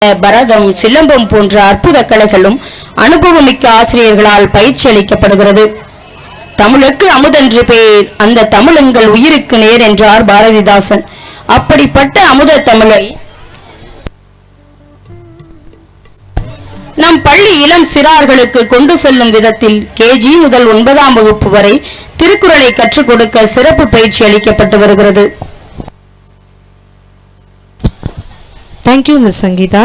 பரதம், சிலம்பம் போன்ற அற்புத கலைகளும் அனுபவமிக்க ஆசிரியர்களால் பயிற்சி அளிக்கப்படுகிறது. தமிழுக்கு அமுதென்று பேர், அந்த தமிழ் எங்கள் உயிருக்கு நேர் என்றார் பாரதிதாசன். அப்படிப்பட்ட அமுத தமிழை நம் பள்ளி இளம் சிறார்களுக்கு கொண்டு செல்லும் விதத்தில் கேஜி முதல் 9ஆம் வகுப்பு வரை திருக்குறளை கற்றுக் கொடுக்க சிறப்பு பயிற்சி அளிக்கப்பட்டு வருகிறது. Thank you, Ms. Sangeeta.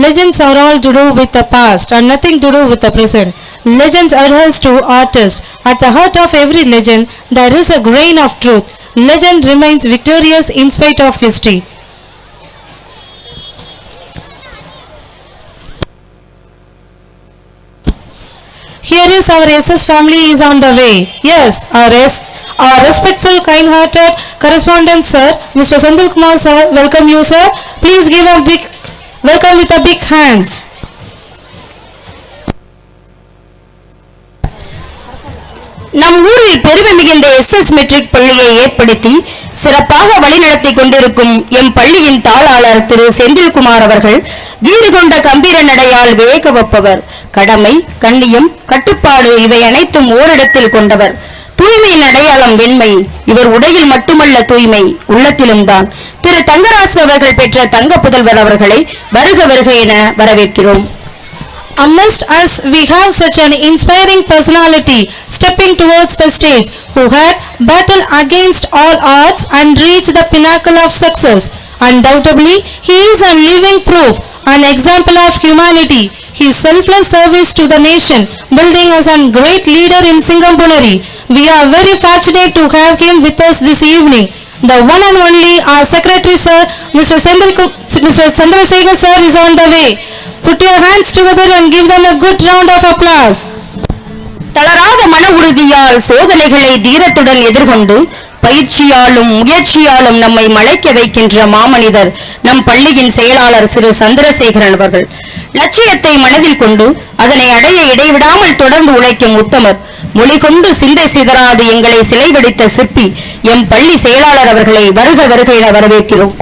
Legends are all to do with the past and nothing to do with the present. Legends adheres to artists. At the heart of every legend, there is a grain of truth. Legend remains victorious in spite of history. Here is our SS family is on the way. Yes, our respectful, kind-hearted correspondent sir, Mr. Sandil Kumar sir, welcome you sir. Please give a big welcome with a big hands. நம் ஊரில் பெருமை மிகுந்த SS matric பள்ளியை ஏற்படுத்தி சிறப்பாக வழிநடத்தி கொண்டிருக்கும் M பள்ளியின் தாளாளர் திரு செந்தில்குமார் அவர்கள் வீறு கொண்ட கம்பீர நடையால் வியக்க வைப்பவர். கடமை, கண்ணியம், கட்டுப்பாடு இவை அனைத்தும் ஓரிடத்தில் கொண்டவர். தூய்மையின் அடையாளம் வெண்மை. இவர் உடையில் மட்டுமல்ல தூய்மை, உள்ளத்திலும் தான். திரு தங்கராசு அவர்கள் பெற்ற தங்க புதல்வர் அவர்களை வருக வருக என வரவேற்கிறோம். Amongst us we have such an inspiring personality stepping towards the stage, who had battled against all odds and reached the pinnacle of success. Undoubtedly, he is a living proof, an example of humanity. His selfless service to the nation, building us a great leader in Singampunari. We are very fortunate to have him with us this evening. The one and only our secretary sir, Mr. Chandrasekhar sir is on the way. Put your hands together and give them a good round of applause. தளராத மன உறுதியால் சோதனைகளை தீரத்துடன் எதிர்கொண்டு பயிற்சியாலும் முயற்சியாலும் நம்மை மலைக்க வைக்கின்ற மாமனிதர் நம் பள்ளியின் செயலாளர் திரு சந்திரசேகரன் அவர்கள். லட்சியத்தை மனதில் கொண்டு அதனை அடைய இடைவிடாமல் தொடர்ந்து உழைக்கும் உத்தமர். மொழி கொண்டு சிந்தை சிதறாது எங்களை சிலை வடித்த சிற்பி எம் பள்ளி செயலாளர் அவர்களை வருக வருக என வரவேற்கிறோம்.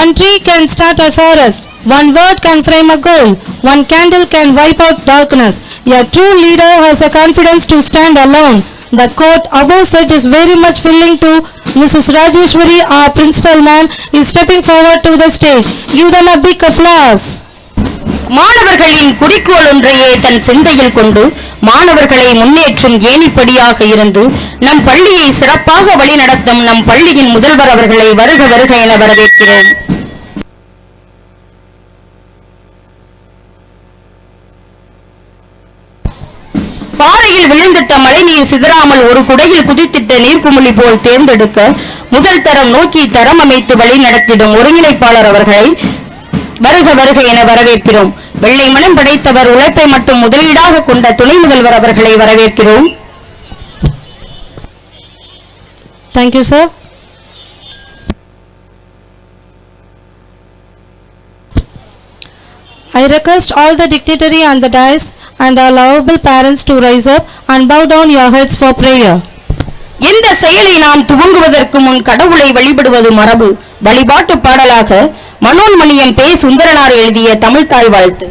One tree can start a forest, one word can frame a goal, one candle can wipe out darkness. A true leader has a confidence to stand alone. The quote above said is very much filling to Mrs. Rajeshwari, our principal man, is stepping forward to the stage. Give them a big applause. மாணவர்களின் குறிக்கோள் ஒன்றையே தன் சிந்தையில் கொண்டு மாணவர்களை முன்னேற்றும் ஏணிப்படியாக இருந்து நம் பள்ளியை சிறப்பாக வழிநடத்தும் நம் பள்ளியின் முதல்வர் அவர்களை வருக வருக என வரவேற்கிறோம். பாறையில் விழுந்திட்ட மழைநீர் சிதறாமல் ஒரு குடையில் குதித்திட்ட நீர்க்குமிழி போல் தேர்ந்தெடுக்க முதல் தரம் நோக்கி தரம் அமைத்து வழி நடத்திடும் ஒருங்கிணைப்பாளர் அவர்களை வருக வருக என வரவேற்கிறோம். வெள்ளை மனம் படைத்தவர், உழைப்பை மட்டும் முதலீடாக கொண்ட துணை முதல்வர் அவர்களை வரவேற்கிறோம். Thank you, sir. I request all the dignitary on the dais and our lovable parents to rise up and bow down your heads for prayer. இந்த செயலை நாம் துவங்குவதற்கு முன் கடவுளை வழிபடுவது மரபு. வழிபாட்டு பாடலாக மனோன்மணியம் பே. சுந்தரனார் எழுதிய தமிழ் தாய் வாழ்த்து.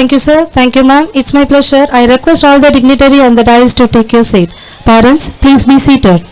Thank you, sir. Thank you, ma'am. It's my pleasure. I request all the dignitary on the dais to take your seat. Parents, please be seated.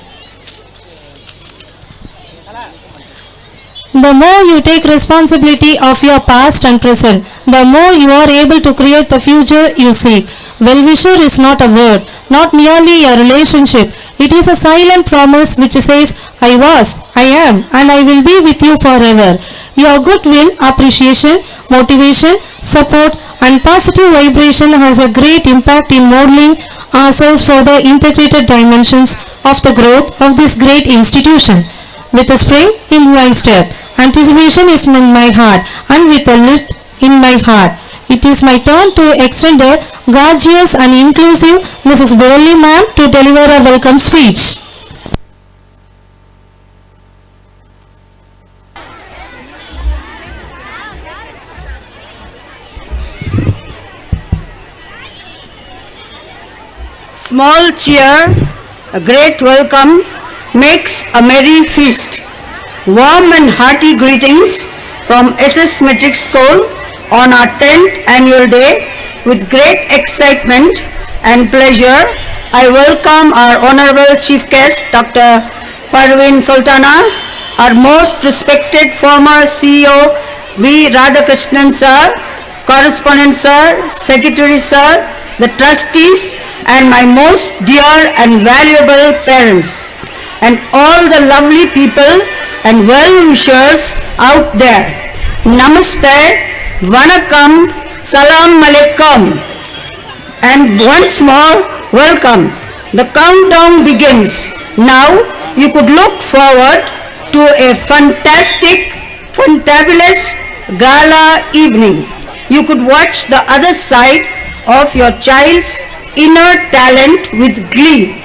The more you take responsibility of your past and present, the more you are able to create the future you seek. Well-wisher is not a word, not merely a relationship. It is a silent promise which says, I was, I am, and I will be with you forever. Your goodwill, appreciation, motivation, support, and positive vibration has a great impact in modeling ourselves for the integrated dimensions of the growth of this great institution. With a spring in my step, anticipation is in my heart, and with a lit in my heart, it is my turn to extend a gorgeous and inclusive Mrs. Borelli ma'am to deliver a welcome speech. Small cheer, a great welcome, makes a merry feast. Warm and hearty greetings from SS Metric School on our 10th annual day. With great excitement and pleasure, I welcome our Honorable Chief Guest, Dr. Parveen Sultana, our most respected former CEO, V. Radhakrishnan Sir, Correspondent Sir, Secretary Sir, the trustees, and my most dear and valuable parents, and all the lovely people and well-wishers out there. Namaste, Vanakkam, Salam Alaikum, and once more, welcome. The countdown begins. Now, you could look forward to a fantabulous gala evening. You could watch the other side of your child's inner talent with glee.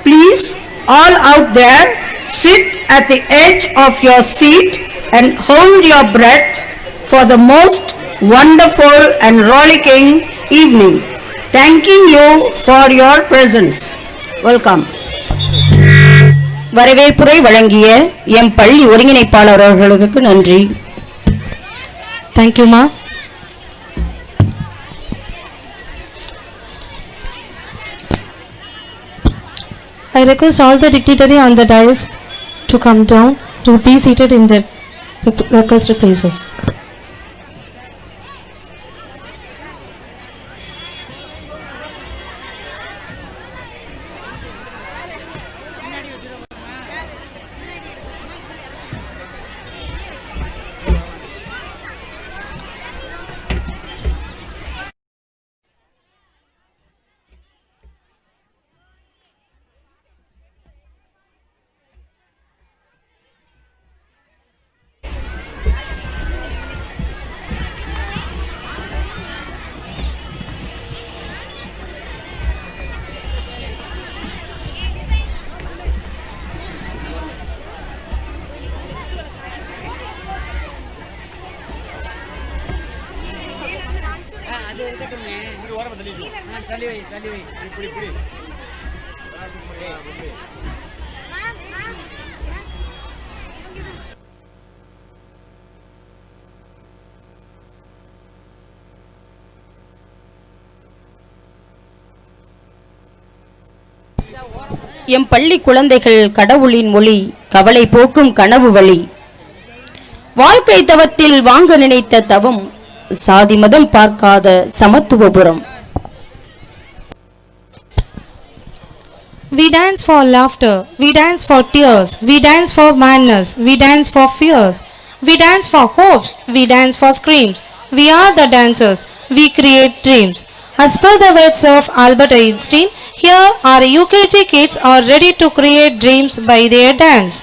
Please, all out there, sit at the edge of your seat and hold your breath for the most wonderful and rollicking evening. Thanking you for your presence. Welcome. வரவேற்புரை வழங்கிய M பள்ளி ஒருங்கிணைப்பாளர் அவர்களுக்கு நன்றி. Thank you, ma. I request all the dignitary on the dais to come down to be seated in the requested places. M பள்ளி குழந்தைகள் கடவுளின் மொழி, கவலை போக்கும் கனவு வழி. வாழ்க்கை தவத்தில் வாங்க நினைத்த தவம், சாதி மதம் பார்க்காத Samathuvapuram. We dance for laughter, we dance for tears, we dance for madness, we dance for fears, we dance for hopes, we dance for screams. We are the dancers, we create dreams. As per the words of Albert Einstein, here our UKG kids are ready to create dreams by their dance.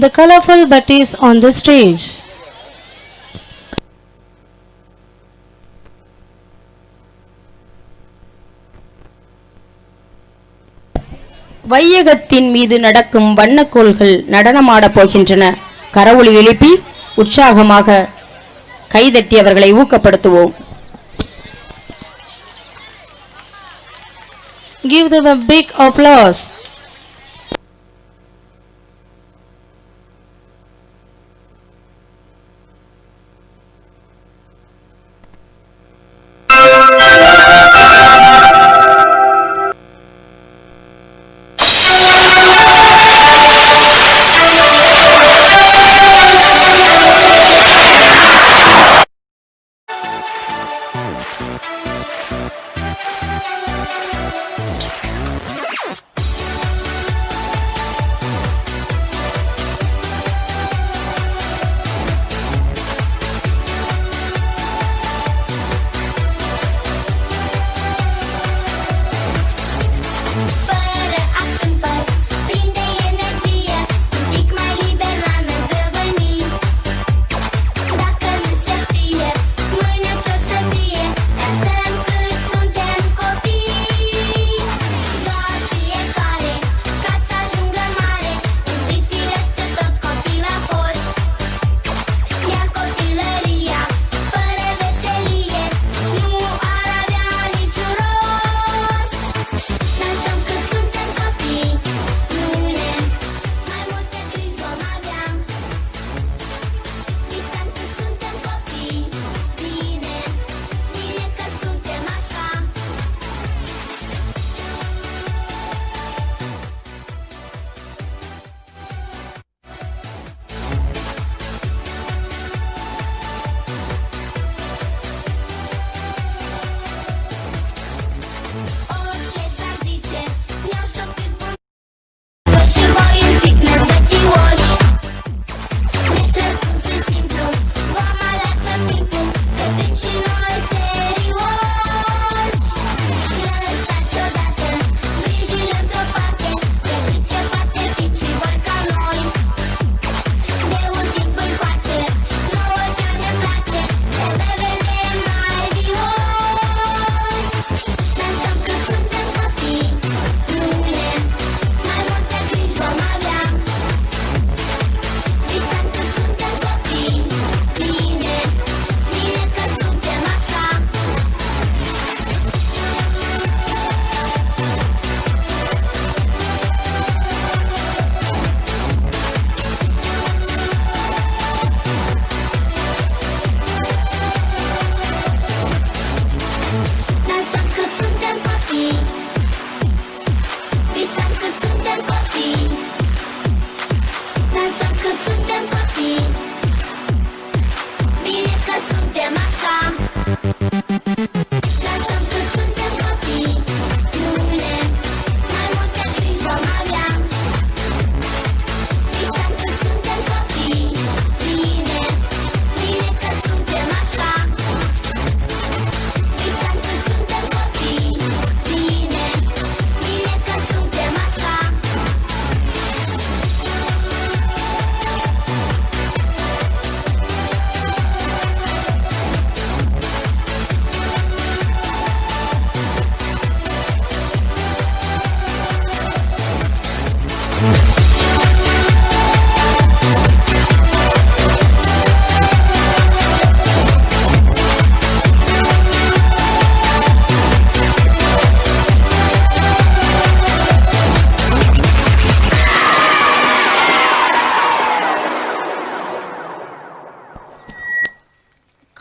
The colorful butties on the stage. வையகத்தின் மீது நடக்கும் வண்ணக்கோள்கள் நடனமாடப் போகின்றன. கரவொலி எழுப்பி உற்சாகமாக கைதட்டி அவர்களை ஊக்கப்படுத்துவோம். Give them a big applause.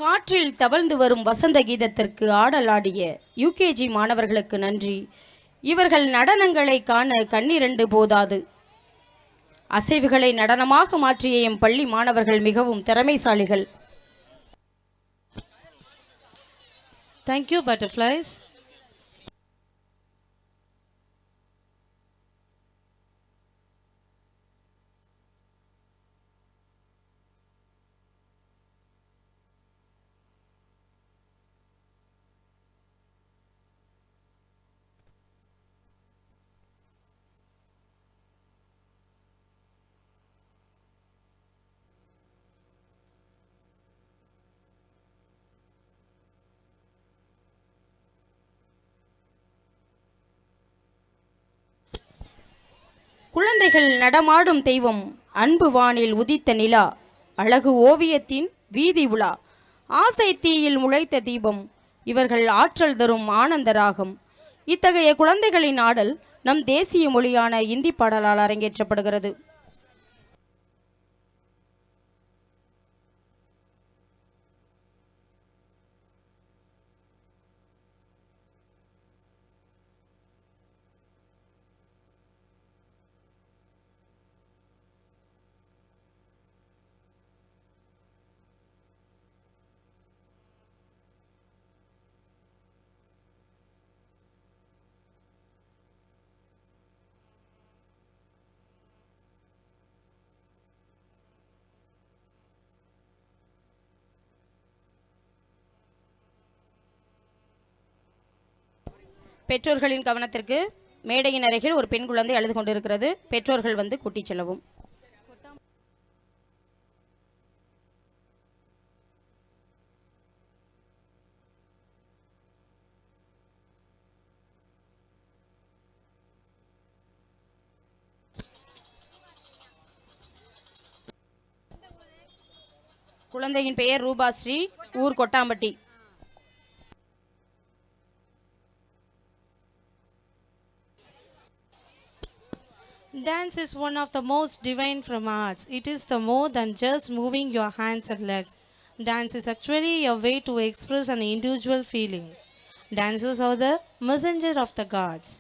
காற்றில் தவழ்ந்து வரும் வசந்த கீதத்திற்கு ஆடலாடிய யூகேஜி மாணவர்களுக்கு நன்றி. இவர்கள் நடனங்களை காண கண்ணிரண்டு போதாது. அசைவுகளை நடனமாக மாற்றிய எம் பள்ளி மாணவர்கள் மிகவும் திறமைசாலிகள். Thank you, butterflies. குழந்தைகள் நடமாடும் தெய்வம், அன்பு வானில் உதித்த நிலா, அழகு ஓவியத்தின் வீதி உலா, ஆசை தீயில் முளைத்த தீபம், இவர்கள் ஆற்றல் தரும் ஆனந்த ராகம். இத்தகைய குழந்தைகளின் ஆடல் நம் தேசிய மொழியான இந்தி பாடலால் அரங்கேற்றப்படுகிறது. பெற்றோர்களின் கவனத்திற்கு, மேடையின் அருகில் ஒரு பெண் குழந்தை அழுது கொண்டிருக்கிறது. பெற்றோர்கள் வந்து கூட்டிச் செல்லவும். குழந்தையின் பெயர் ரூபாஸ்ரீ, ஊர் Kottampatti. Dance is one of the most divine from arts. It is the more than just moving your hands and legs. Dance is actually a way to express an individual feelings. Dancers are the messenger of the gods.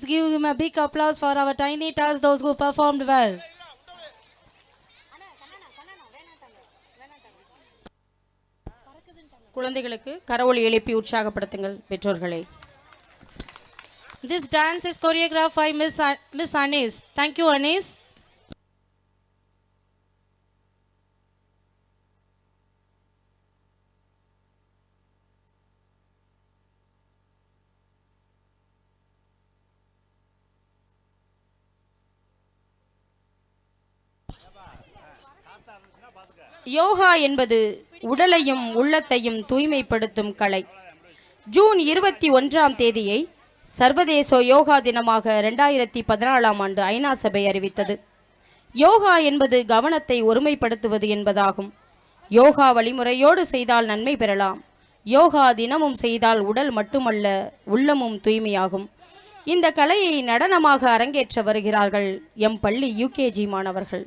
Please give him a big applause for our tiny tots, those who performed well. குழந்தைகளுக்கு கரவொலி எழுப்பி உற்சாகப்படுத்துங்கள் பெற்றோர்களே. This dance is choreographed by Miss Anis. Thank you, Anis. Yoga என்பது உடலையும் உள்ளத்தையும் தூய்மைப்படுத்தும் கலை. June 21ஆம் தேதியை சர்வதேச யோகா தினமாக 2014ஆம் ஆண்டு ஐநா சபை அறிவித்தது. யோகா என்பது கவனத்தை ஒருமைப்படுத்துவது என்பதாகும். யோகா வழிமுறையோடு செய்தால் நன்மை பெறலாம். யோகா தினமும் செய்தால் உடல் மட்டுமல்ல, உள்ளமும் தூய்மையாகும். இந்த கலையை நடனமாக அரங்கேற்ற வருகிறார்கள் எம் பள்ளி யூகேஜி மாணவர்கள்.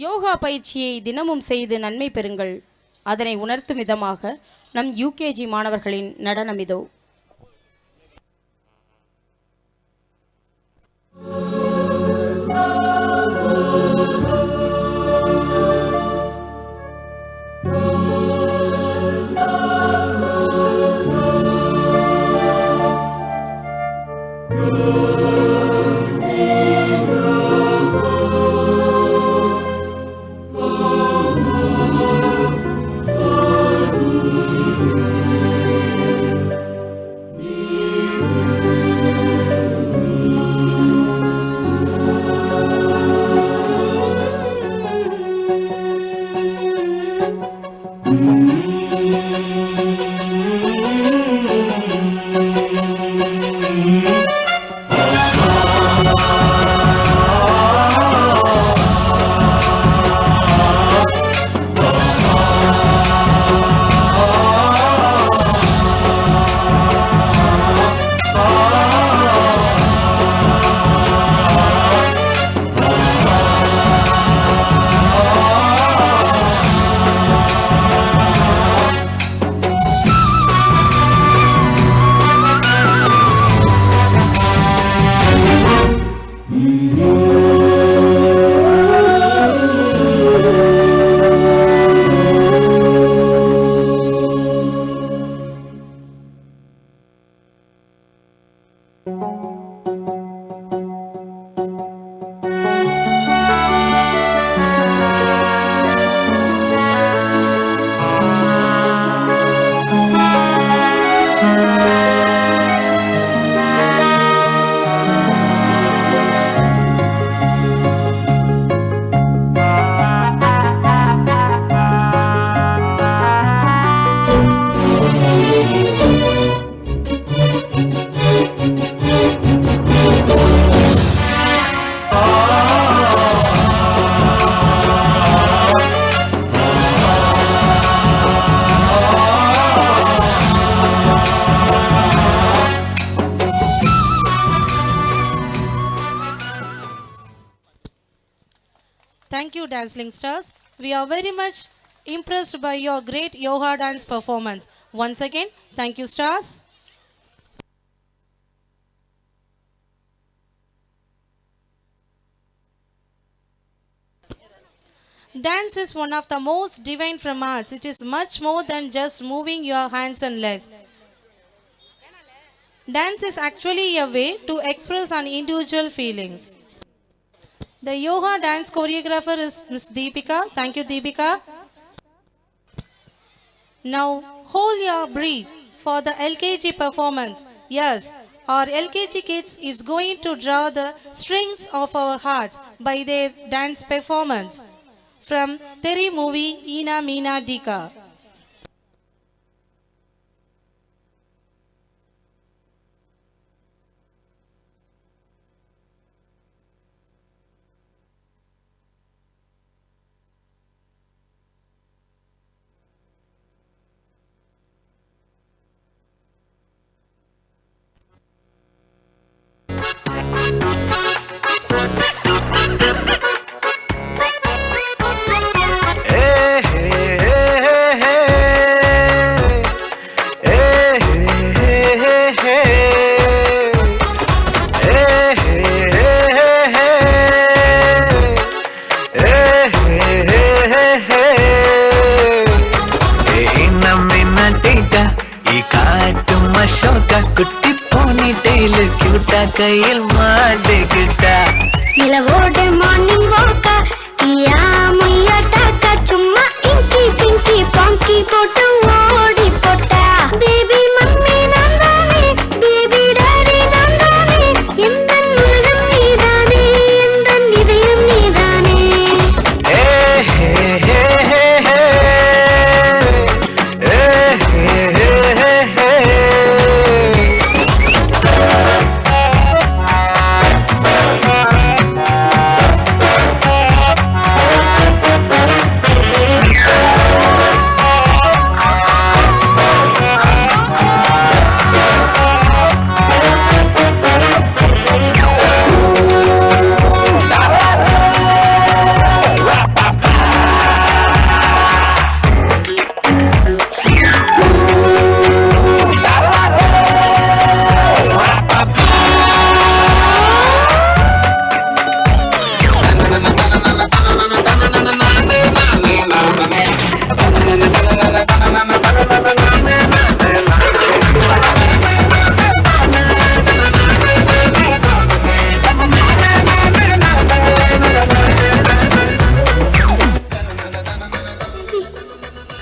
யோகா பயிற்சியை தினமும் செய்து நன்மை பெறுங்கள். அதனை உணர்த்தும் விதமாக நம் யூகேஜி மாணவர்களின் நடனம் இதோ. Thank you, dancing stars. We are very much impressed by your great yoga dance performance. Once again, thank you, stars. Dance is one of the most divine from arts. It is much more than just moving your hands and legs. Dance is actually a way to express an individual feelings. The yoga dance choreographer is Miss Deepika. Thank you, Deepika. Now hold your breath for the LKG performance. Yes, our LKG kids is going to draw the strings of our hearts by their dance performance. From Teri movie Ina Meena Dika. கையில் மாட்டிக்கிட்டா நிலவோடு morning வாக்கா யா முய்யாட்டாக்கா சும்மா இங்கி பிங்கி பாங்கி போட்டு ஓடி போட்டா baby mummy நான்தானே baby daddy நான்தானே எந்த உலகம் நீதானே எந்த இதயம் நீதானே ஏ ஹே ஹே ஹே ஹே ஏ ஹே ஹே ஹே ஹே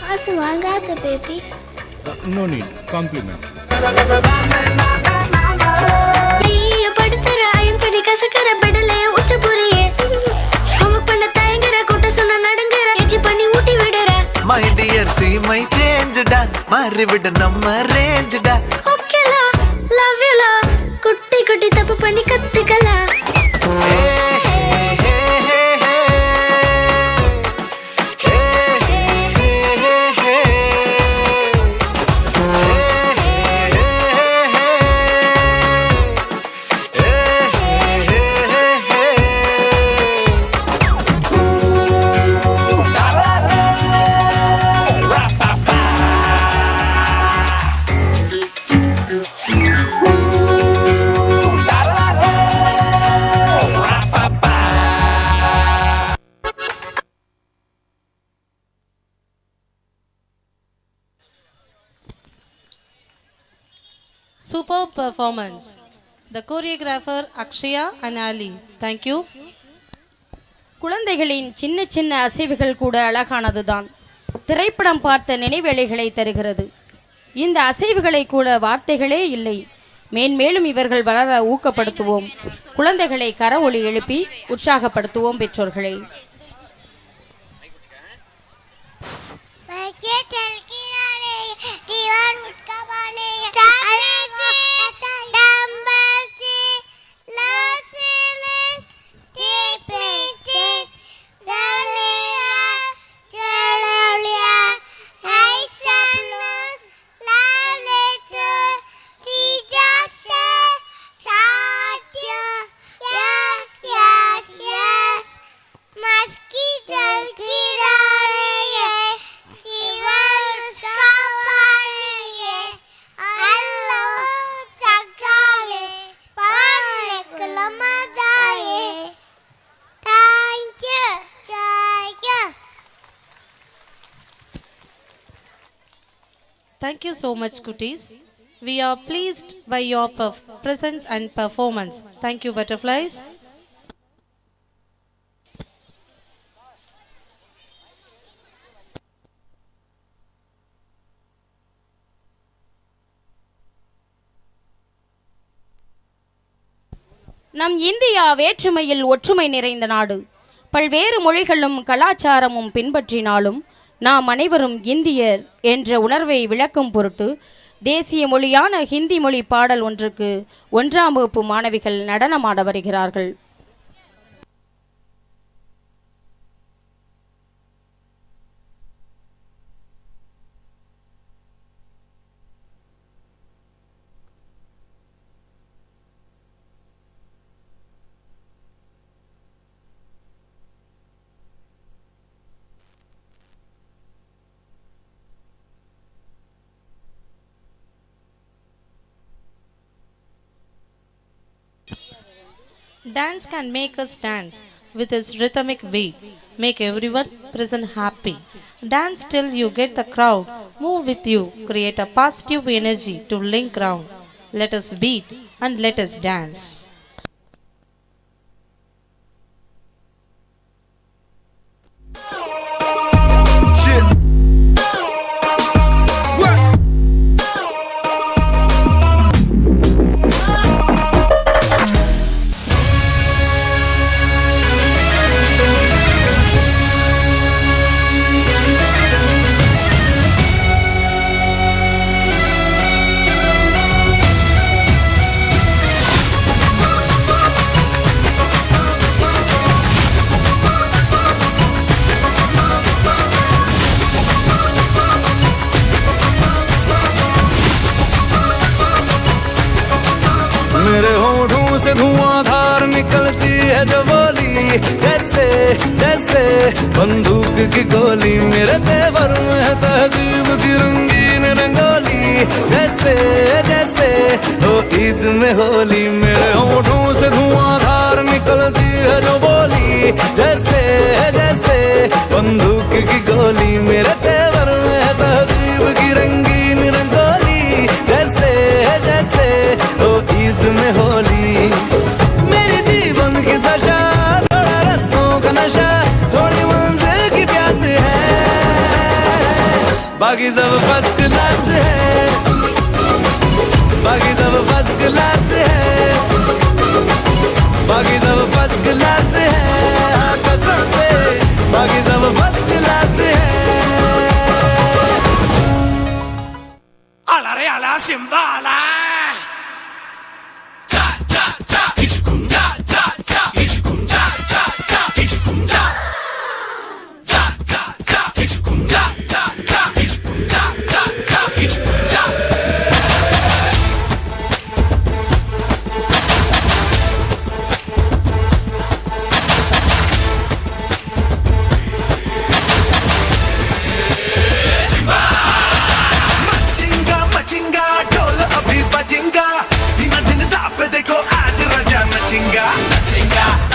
காசு வாங்காத பேபி No need. Compliment. நீயே படுத்துற ஐம்படி கசக்கற பெடலே உச்ச புரியே ஹோம்வொர்க் பண்ண தயங்குற கூட்ட சொன்ன நடுங்குற எச்சி பண்ணி ஊட்டி விடுற மை டியர் சி மை சேஞ்சுடா மாறிவிட நம்ம ரேஞ்சுடா ஓகேலா லவ் யூலா குட்டி குட்டி தப்பு பண்ணி கத்துக்கலாம் Superb performance. The choreographer Akshaya and Ali. Thank you. குழந்தைகளின் சின்ன சின்ன அசைவுகள் கூட அழகானதுதான். திரைப்படம் பார்த்த நினைவேளைகளை தருகிறது. இந்த அசைவுகளை கூட வார்த்தைகளே இல்லை. மேன்மேலும் இவர்கள் வளர ஊக்கப்படுத்துவோம். குழந்தைகளை கரவொலி எழுப்பி உற்சாகப்படுத்துவோம் பெற்றோர்களை. Thank you so much, Kutis. We are pleased by your presence and performance. Thank you, butterflies. நம் இந்தியா வேற்றுமையில் ஒற்றுமை நிறைந்த நாடு. பல்வேறு மொழிகளும் கலாச்சாரமும் பின்பற்றினாலும் நாம் அனைவரும் இந்தியர் என்ற உணர்வை விளக்கும் பொருட்டு தேசிய மொழியான ஹிந்தி மொழி பாடல் ஒன்றுக்கு 1ஆம் வகுப்பு மாணவிகள் நடனமாட வருகிறார்கள். Dance can make us dance with its rhythmic beat, make everyone present happy. Dance till you get the crowd, move with you, create a positive energy to link round. Let us beat and let us dance. जो बोली, जैसे जैसे बंदूक की गोली, मेरे तेवर में है तहजीब की रंगीन रंगोली, जैसे जैसे हो ईद में होली, मेरे होठों से धुआंधार निकलती है जो बोली, जैसे जैसे बंदूक की गोली, मेरे तेवर में है तहजीब की रंगीन रंगोली, जैसे जैसे हो ईद में होली। मेरी जीवन की दशा, थोड़ा रस्तों का नशा, थोड़ी मंजिल की प्यास है, बाकी सब फर्स्ट क्लास है, बाकी सब फर्स्ट क्लास है, बाकी सब फर्स्ट क्लास है, हाँ कसम से बाकी सब फर्स्ट क्लास है। Ala reala simbala.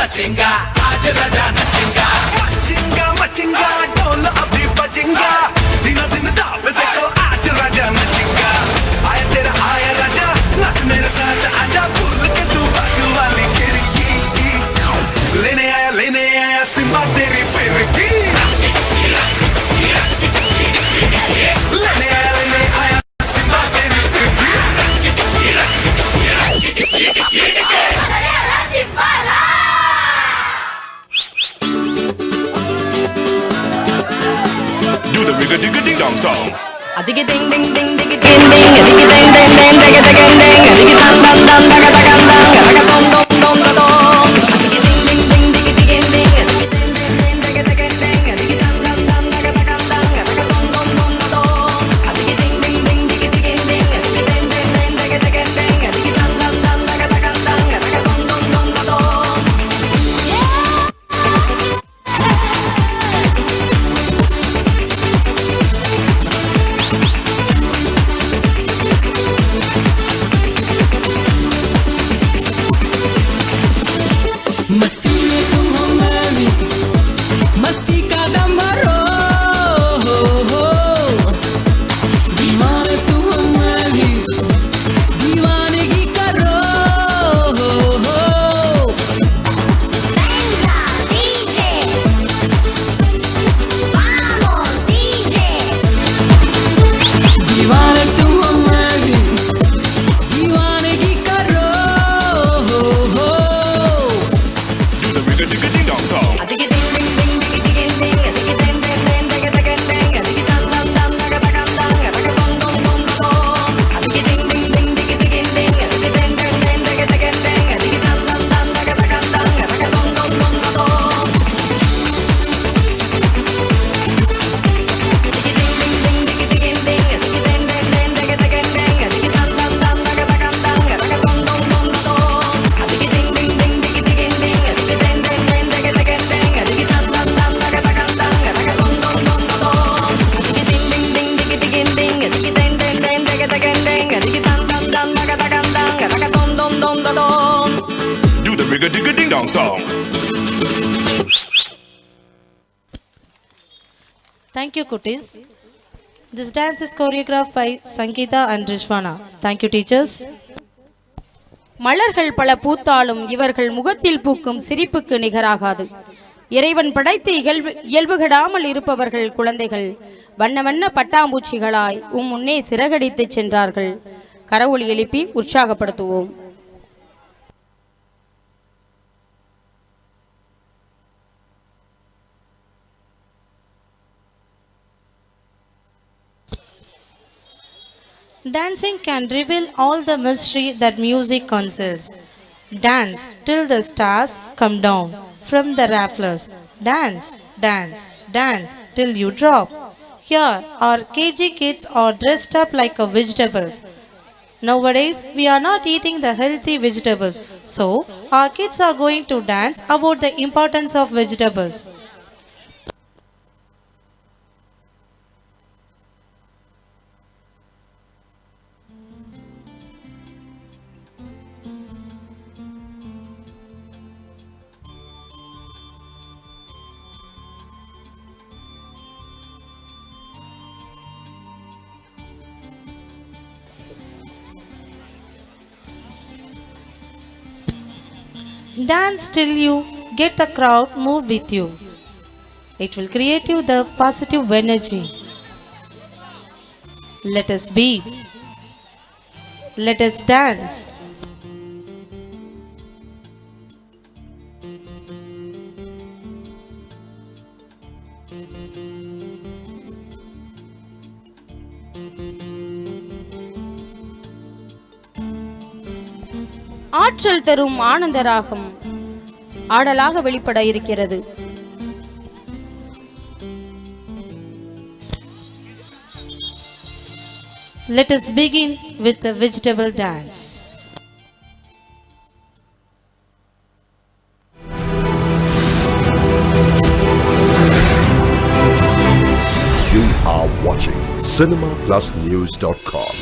नचेंगा आज राजा नचेंगा, मचेंगा मचेंगा ढोल अभी बजेंगा, दिनों दिन दाव देखो आज राजा नचेंगा। आया तेरा आया राजा, नाच मेरे साथ आजा, भूल के तू बाजू वाली खिड़की, लेने आया सिम्बा तेरी फिरकी, लेने आया सिम्बा तेरी फिरकी। Do the rigga digga ding dong song. A digga ding ding ding digga ding ding, a digga ding ding ding digga digga ding ding, a digga dum dum dum digga digga dum dum, a digga dum dum dum da dum. A digga ding ding ding digga digga ding, a digga ding ding ding digga digga ding, a digga dum dum dum digga digga dum, a digga dum dum dum da dum. A digga ding ding ding digga digga ding, a digga ding ding ding digga digga ding, a digga dum dum dum digga digga dum, a digga dum dum dum da dum. मस्ती में तुम हो मैं भी, मस्ती का दम भरो, दीवाने तुम हो मैं भी, दीवानगी करो, दीवाने तुम हो मैं भी, दीवानगी करो। Do the rigga digga ding dong song. A digga ding ding ding digga digga ding, a digga ding ding ding digga digga ding, a digga dum dum dum digga digga dum, a digga dum dum dum da dum. A digga ding ding ding digga digga ding, a digga ding ding ding digga digga ding, a digga dum dum dum digga digga dum, a digga dum dum dum da dum. Digga ding ding ding digga digga ding, a digga ding ding ding digga digga ding, a digga dum dum dum digga digga dum, a digga dum dum dum da dum. A digga ding ding ding digga digga ding, a digga ding ding ding digga digga ding, a digga dum dum dum digga digga dum, a digga dum dum dum da dum. A digga ding ding ding digga digga ding, a digga ding ding ding digga digga ding, a digga dum dum dum digga digga dum, a digga dum dum dum da dum. Do the rigga digga ding dong song. Thank you, Kutis. This dance is choreographed by Sangeeta and Rishwana. Thank you, teachers. மலர்கள் பல பூத்தாலும் இவர்கள் முகத்தில் பூக்கும் சிரிப்புக்கு நிகராகாது. இறைவன் படைத்து இயல்புகடாமல் இருப்பவர்கள் குழந்தைகள் வண்ண வண்ண பட்டாம்பூச்சிகளாய் முன்னே சிறகடித்து சென்றார்கள். கரவொலி எழுப்பி உற்சாகப்படுத்துவோம். Dancing can reveal all the mystery that music conceals. Dance till the stars come down from the rafters. Dance, dance, dance till you drop. Here our KG kids are dressed up like a vegetables. Nowadays, we are not eating the healthy vegetables. So, our kids are going to dance about the importance of vegetables. Dance till you get the crowd move with you. It will create you the positive energy. Let us be. Let us dance. ஆற்றல் தரும் ஆனந்த ராகம் ஆடலாக வெளிப்பட இருக்கிறது. Let us begin with the vegetable dance. You are watching cinemaplusnews.com.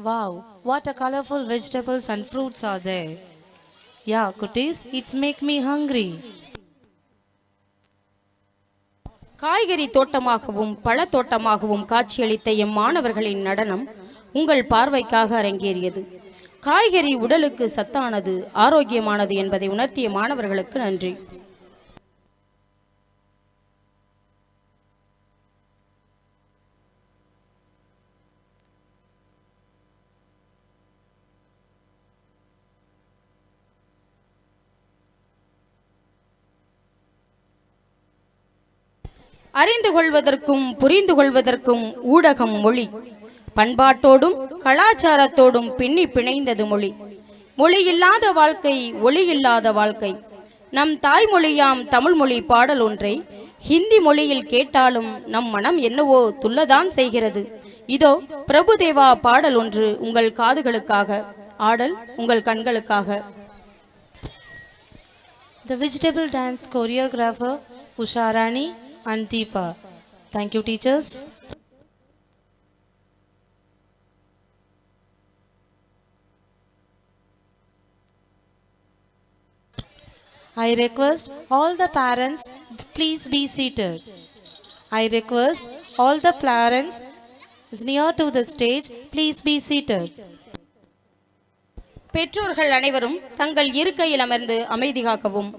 Wow, what a colorful vegetables and fruits are there. Yeah, Kutis, it's make me hungry. காய்கறி தோட்டமாகவும் பழத்தோட்டமாகவும் காட்சியளித்த M மாணவர்களின் நடனம் உங்கள் பார்வைக்காக அரங்கேறியது. காய்கறி உடலுக்கு சத்தானது, ஆரோக்கியமானது என்பதை உணர்த்திய மாணவர்களுக்கு நன்றி. அறிந்து கொள்வதற்கும் புரிந்து கொள்வதற்கும் ஊடகம் மொழி. பண்பாட்டோடும் கலாச்சாரத்தோடும் பின்னி பிணைந்தது மொழி. மொழி இல்லாத வாழ்க்கை ஒளி இல்லாத வாழ்க்கை. நம் தாய்மொழியாம் தமிழ் மொழி பாடல் ஒன்றை ஹிந்தி மொழியில் கேட்டாலும் நம் மனம் என்னவோ துள்ளதான் செய்கிறது. இதோ பிரபுதேவா பாடல் ஒன்று உங்கள் காதுகளுக்காக, ஆடல் உங்கள் கண்களுக்காக. The vegetable dance choreographer Usha Rani and Deepa. Thank you, teachers. I request all the parents please be seated. I request all the parents near to the stage please be seated. பெற்றோர்கள் அனைவரும் தங்கள் இருக்கையில் அமர்ந்து அமைதி காக்கவும்.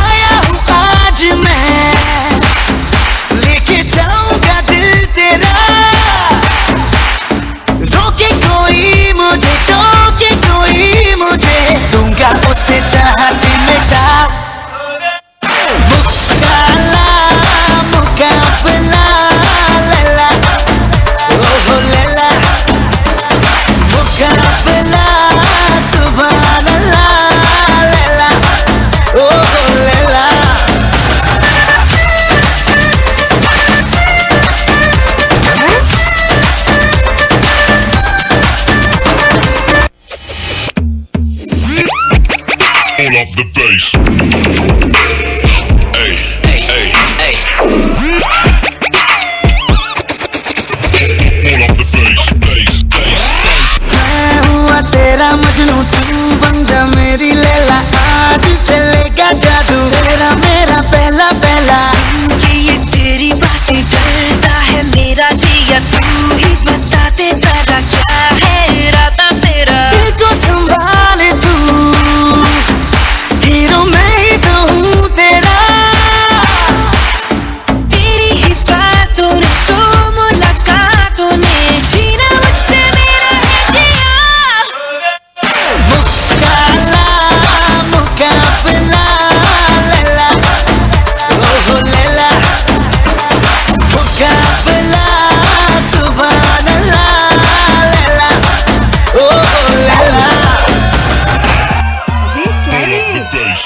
आया हूँ आज मैं लेके जाऊंगा दिल तेरा, रोके कोई मुझे टोके कोई मुझे, दूंगा उसे जहाँ से मिटा। मुकाला मुकाबला लैला ओहो लैला, मुकाबला सुभान अल्लाह लैला ओहो Laila. Pull up the bass. Hey, hey, hey. Pull up the bass, bass, bass, bass. मैं हुआ तेरा मजनू, तू बन जा मेरी लैला, आज चलेगा जादू तेरा मेरा पहला पहला। कि ये तेरी बातें डरता है मेरा जिया, तू ही बता दे जरा क्या है इरादा तेरा। दिल को संभाले तू, हीरो मैं ही तो हूँ तेरा। तेरी ही बातों ने तो मुलाकातों ने जीना मुझसे मेरा है किया। मुकाला मुकाबला लैला ओहो लैला, मुकाबला सुभान अल्लाह लैला ओहो Laila. Pull up the bass.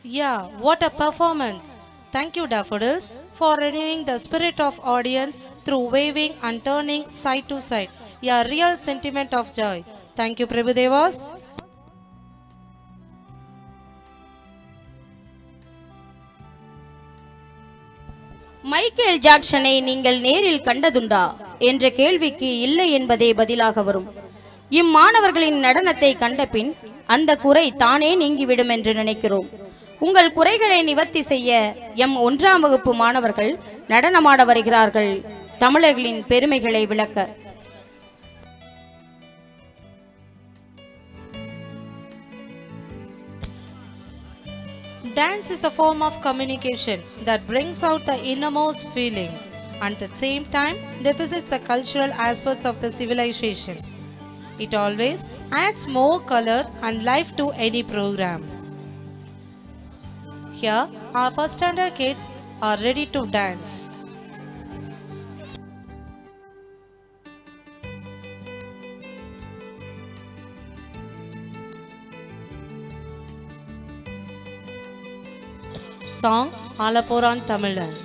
Yeah, what a performance! Thank you, Daffodils, for renewing the spirit of audience through waving and turning side to side. A real sentiment of joy. Thank you, Prabhudevas. Michael ஜாக்சனை நீங்கள் நேரில் கண்டதுண்டா என்ற கேள்விக்கு இல்லை என்பதே பதிலாக வரும். இம்மாணவர்களின் நடனத்தை கண்டபின் அந்த குறை தானே நீங்கிவிடும் என்று நினைக்கிறோம். உங்கள் குறைகளை நிவர்த்தி செய்ய எம் 1ஆம் வகுப்பு மாணவர்கள் நடனமாட வருகிறார்கள், தமிழர்களின் பெருமைகளை விளக்க. Dance is a form of communication that brings out the innermost feelings and at the same time depicts the cultural aspects of the civilization. It always adds more color and life to any program. Here, our first standard kids are ready to dance. Song ஆலப்போரான் தமிழன்.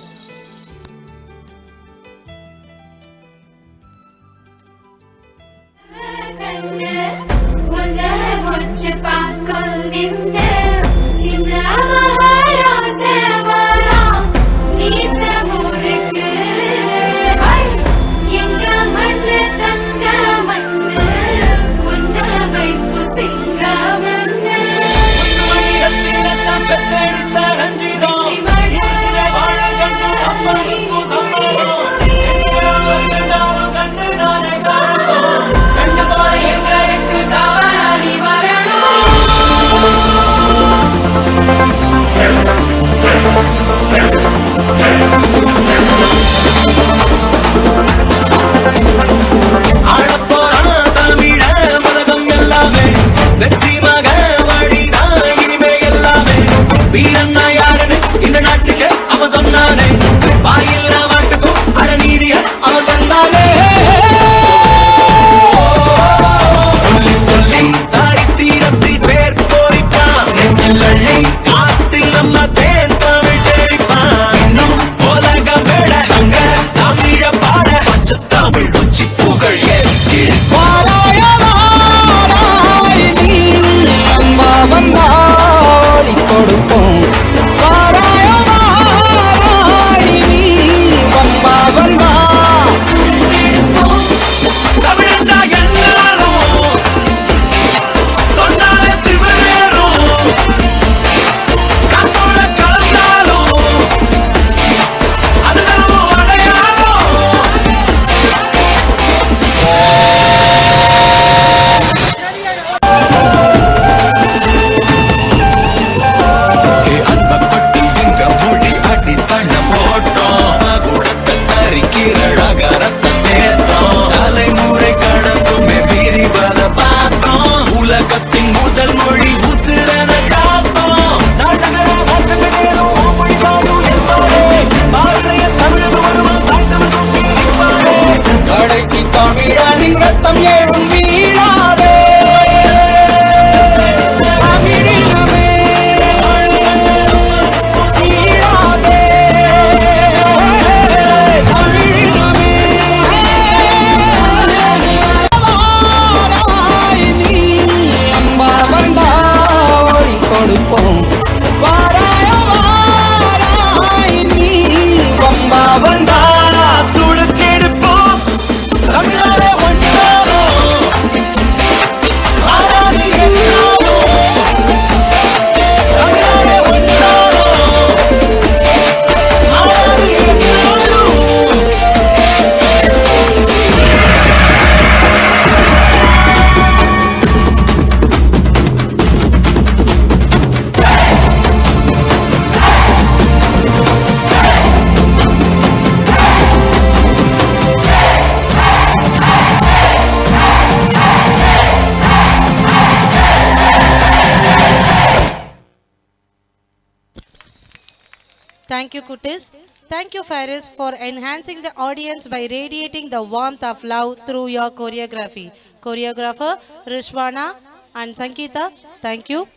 Thank you, Kutis. Thank you, Faris, for enhancing the audience by radiating the warmth of love through your choreography. Choreographer Rishwana and Sankita, thank you.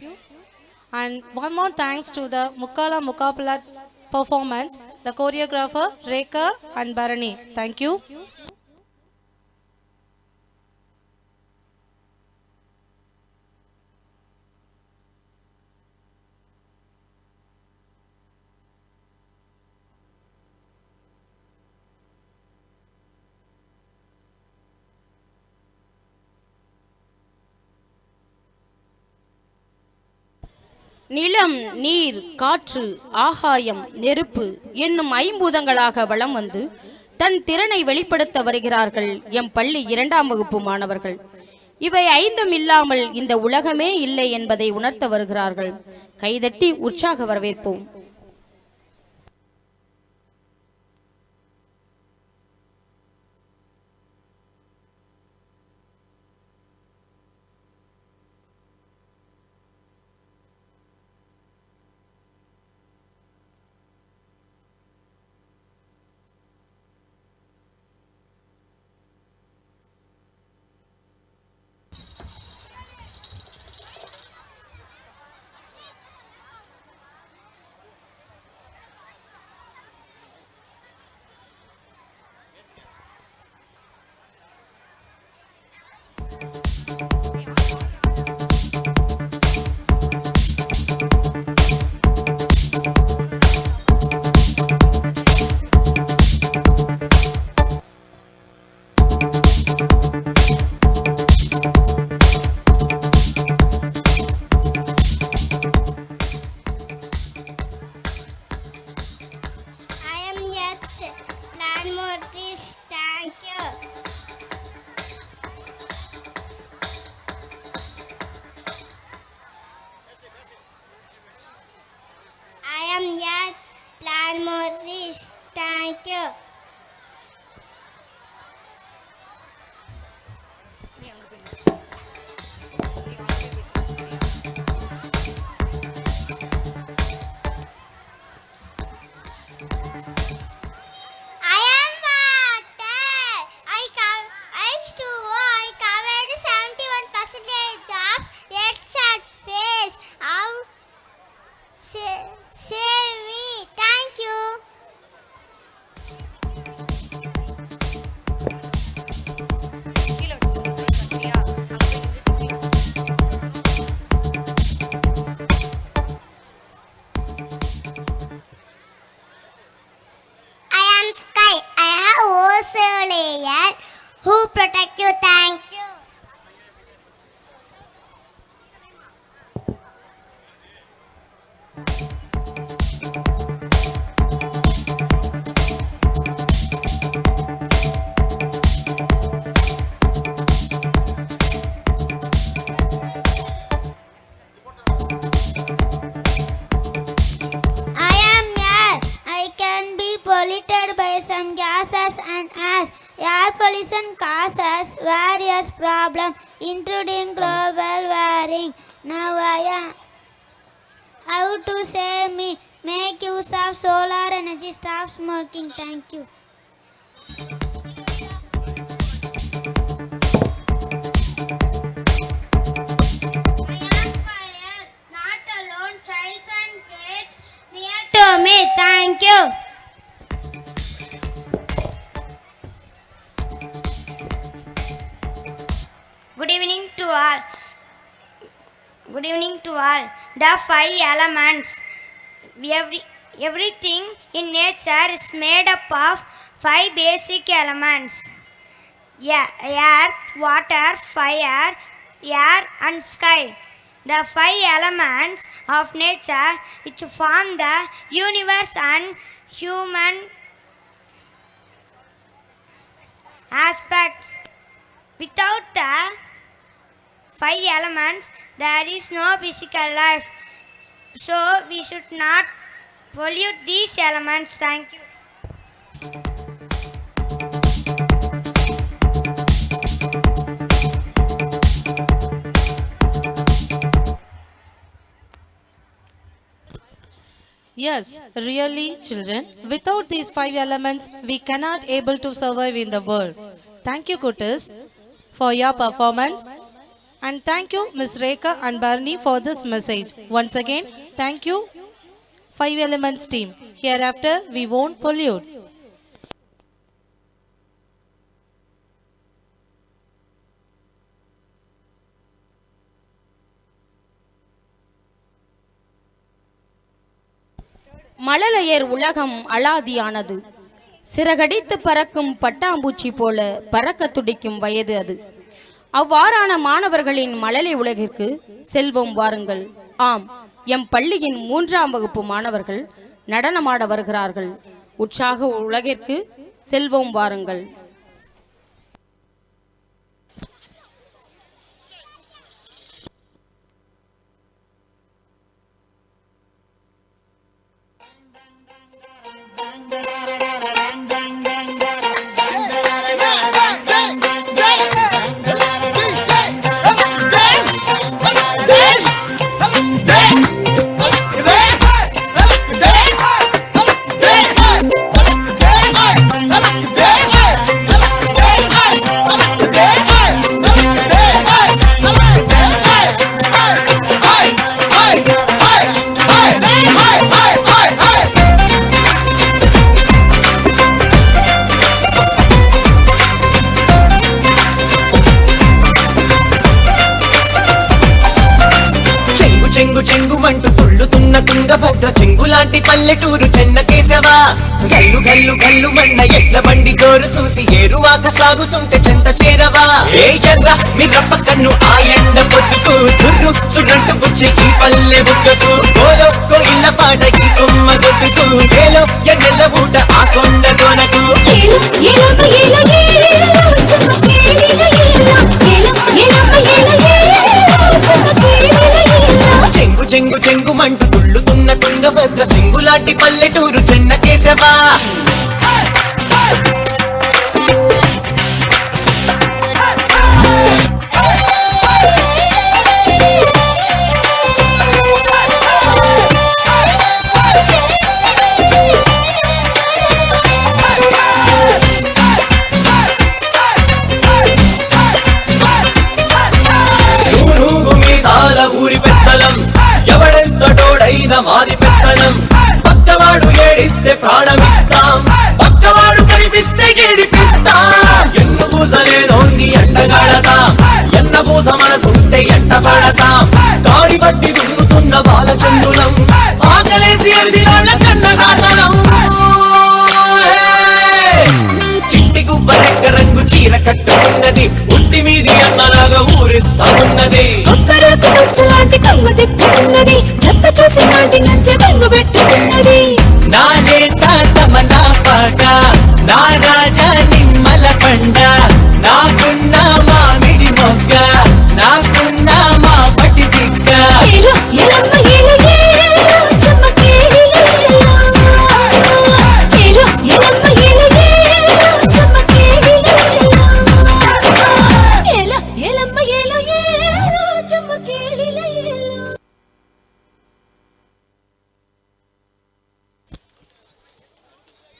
And one more thanks to the Mukkala Mukkapala performance, the choreographer Rekha and Bharani. Thank you. நிலம், நீர், காற்று, ஆகாயம், நெருப்பு என்னும் ஐம்பூதங்களாக வலம் வந்து தன் திறனை வெளிப்படுத்த வருகிறார்கள் எம் பள்ளி 2ஆம் வகுப்பு மாணவர்கள். இவை ஐந்தும் இல்லாமல் இந்த உலகமே இல்லை என்பதை உணர்த்த வருகிறார்கள். கைதட்டி உற்சாக வரவேற்போம். I am yet plan more trees. Thank you. I am yet plan more trees. Thank you. I am water. H2O. I covered 71% of Earth's surface. How save me? Thank you. I am sky. I have ozone layer who protect you. Thank you. I am air. I can be polluted by some gases and as air pollution causes various problems, including global warming. Now I am how to save me? Make use of solar energy. Stop smoking. Thank you. I am fire, not alone. Childs and kids near to me. Thank you. Good evening to all. Good evening to all. The 5 elements. Everything in nature is made up of 5 basic elements. Earth, water, fire, air and sky. The 5 elements of nature which form the universe and human aspect. Without the 5 elements, there is no physical life. So we should not pollute these elements. Thank you. Yes, really, children. Without these 5 elements, we cannot able to survive in the world. Thank you, Kutis, for your performance. And thank you, Miss Rekha and Barney, for this message. Once again, thank you, 5 Elements team. Hereafter, we won't pollute. மழலையர் உலகம் அலாதியானது. சிறகடித்து பறக்கும் பட்டாம்பூச்சி போல பறக்க துடிக்கும் வயது அது. அவ்வாறான மாணவர்களின் மழலை உலகிற்கு செல்வோம் வாருங்கள். ஆம், எம் பள்ளியின் 3ஆம் வகுப்பு மாணவர்கள் நடனமாட வருகிறார்கள். உற்சாக உலகிற்கு செல்வோம் வாருங்கள். Hey! చెంగుమంటూ తుళ్ళుతున్న తుంగభద్ర చెంగులాంటి పల్లెటూరు చెన్నకేశవా గల్లు గల్లు గల్లు మన్న ఎడ్ల బండి జోరు చూసి ఏరువాక సాగుతుంటే చెంత చేరవా ఏ ఎర్ర మిర్రప్ప కన్ను ఆ ఎండ పొద్దుకు చుర్రు చుర్రంటు బుచ్చి ఈ పల్లె బుగ్గకు గోలో కోయిల పాట ఈ కొమ్మ గొడ్డుకు ఏలో ఎన్నెల్ల ఊట ఆ కొండ కొనకు చెంగు చెంగు చెంగుమంటూ తుళ్ళుతున్న తుంగభద్ర చెంగులాంటి పల్లెటూరు చెన్నకేశవా ఊరి పెత్తనం ఎవడెంత తోడైన మాది పెత్తనం పక్కవాడు ఏడిస్తే ప్రాణమిస్తాం పక్కవాడు కనిపిస్తే ఏడిపిస్తాం ఎన్ను పూసలేనోన్ని ఎంటగాడతాం ఎన్న పూస మనసుంటే ఎంట పడతాం గాడి బట్టి దున్నుతున్న బాలచంద్రులం ఆకలేసి ఎరిసినోళ్ళ కన్నగాటలం చిట్టి గుబ్బ రెక్క రంగు చీర కట్టుకున్నది ఉట్టి మీది అన్నలాగా ఊరిస్తా ఉన్నది కంగు తిప్పుతున్నది చెత్త చూసి నాటి నుంచి బంగు పెట్టుకున్నది నాలే తాతమలా పాట నా రాజా నిమ్మల పండ నాకున్న మామిడి మొగ్గ నాకున్న మా పటి దిగ్గ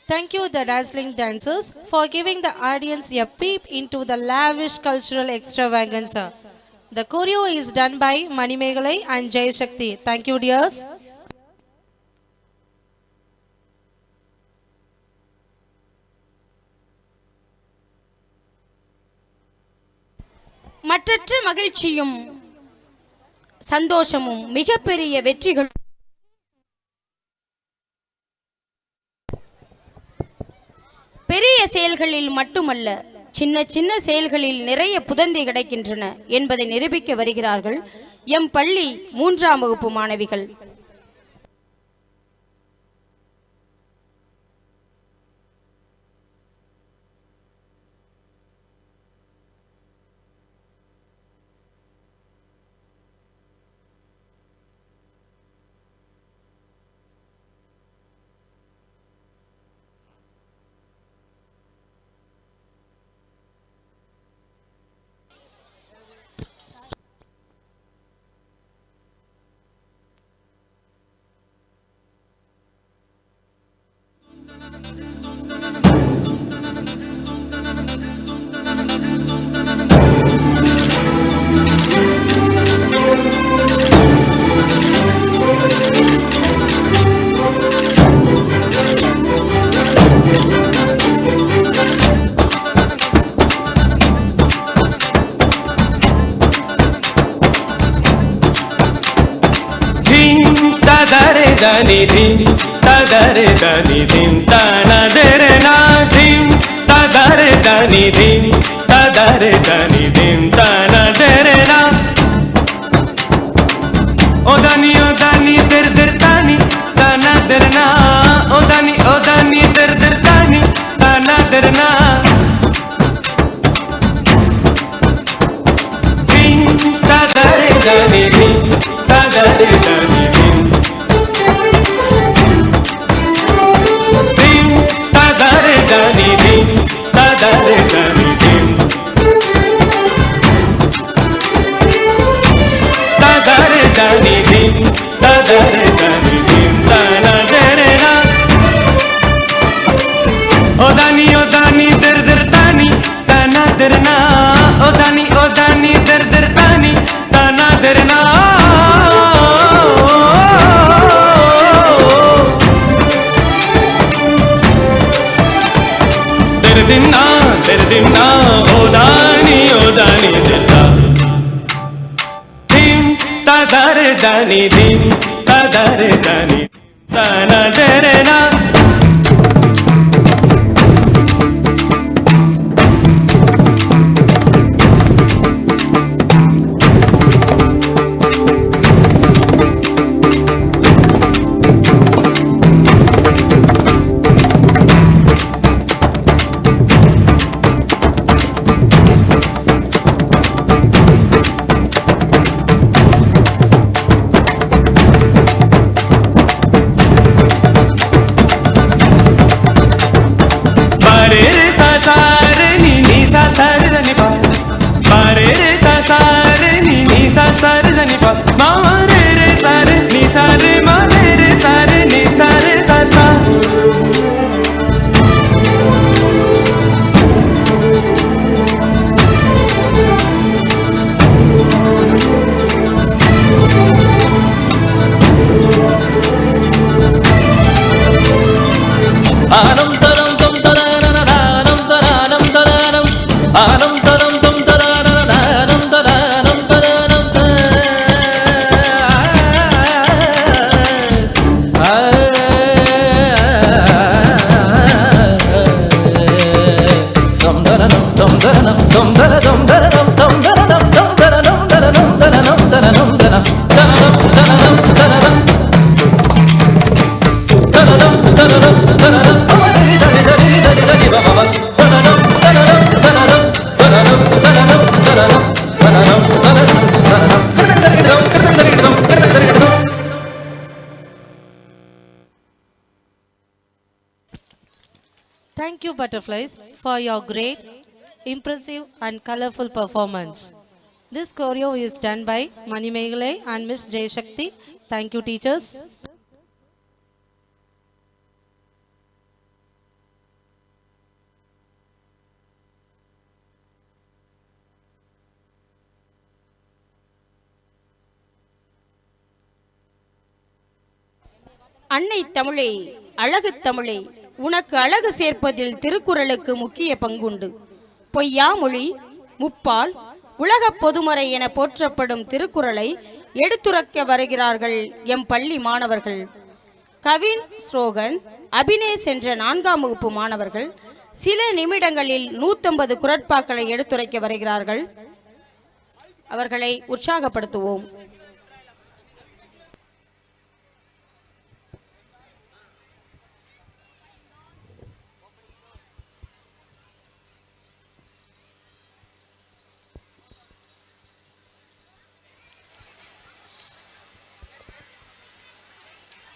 Thank you, the dazzling dancers, for giving the audience a peep into the lavish cultural extravaganza. The choreo is done by Mani Meghalai and Jay Shakti. Thank you, dears. மற்றற்ற மகிழ்ச்சியும் சந்தோஷமும் மிகப்பெரிய வெற்றிகள் பெரிய செயல்களில் மட்டுமல்ல சின்ன சின்ன செயல்களில் நிறைய புதந்தி கிடைக்கின்றன என்பதை நிரூபிக்க வருகிறார்கள் எம் பள்ளி 3ஆம் வகுப்பு மாணவிகள். దని ధిం తదరే దని ధిం తనదరే నా ధిం తదరే దని ధిం తదరే దని ధిం తనదరే నా ఓ దని దర్ దర్ తని తనదరే నా ఓ దని దర్ దర్ తని తనదరే నా ధిం తదరే దని ధిం తదరే దని ధిం dare dani dana dare na. Thank you, butterflies, for your great, impressive and colorful performance. This choreo is done by Mani Meghalai and Miss Jayashakti. Thank you, teachers. அன்னை தமிழே, அழகு தமிழே, உனக்கு அழகு சேர்ப்பதில் திருக்குறளுக்கு முக்கிய பங்குண்டு. பொய்யாமொழி, முப்பால், உலகப் பொதுமறை என போற்றப்படும் திருக்குறளை எடுத்துரைக்க வருகிறார்கள் எம் பள்ளி மாணவர்கள். கவின், ஸ்ரோகன், அபினேஷ் என்ற 4ஆம் வகுப்பு மாணவர்கள் சில நிமிடங்களில் 150 குறட்பாக்களை எடுத்துரைக்க வருகிறார்கள். அவர்களை உற்சாகப்படுத்துவோம்.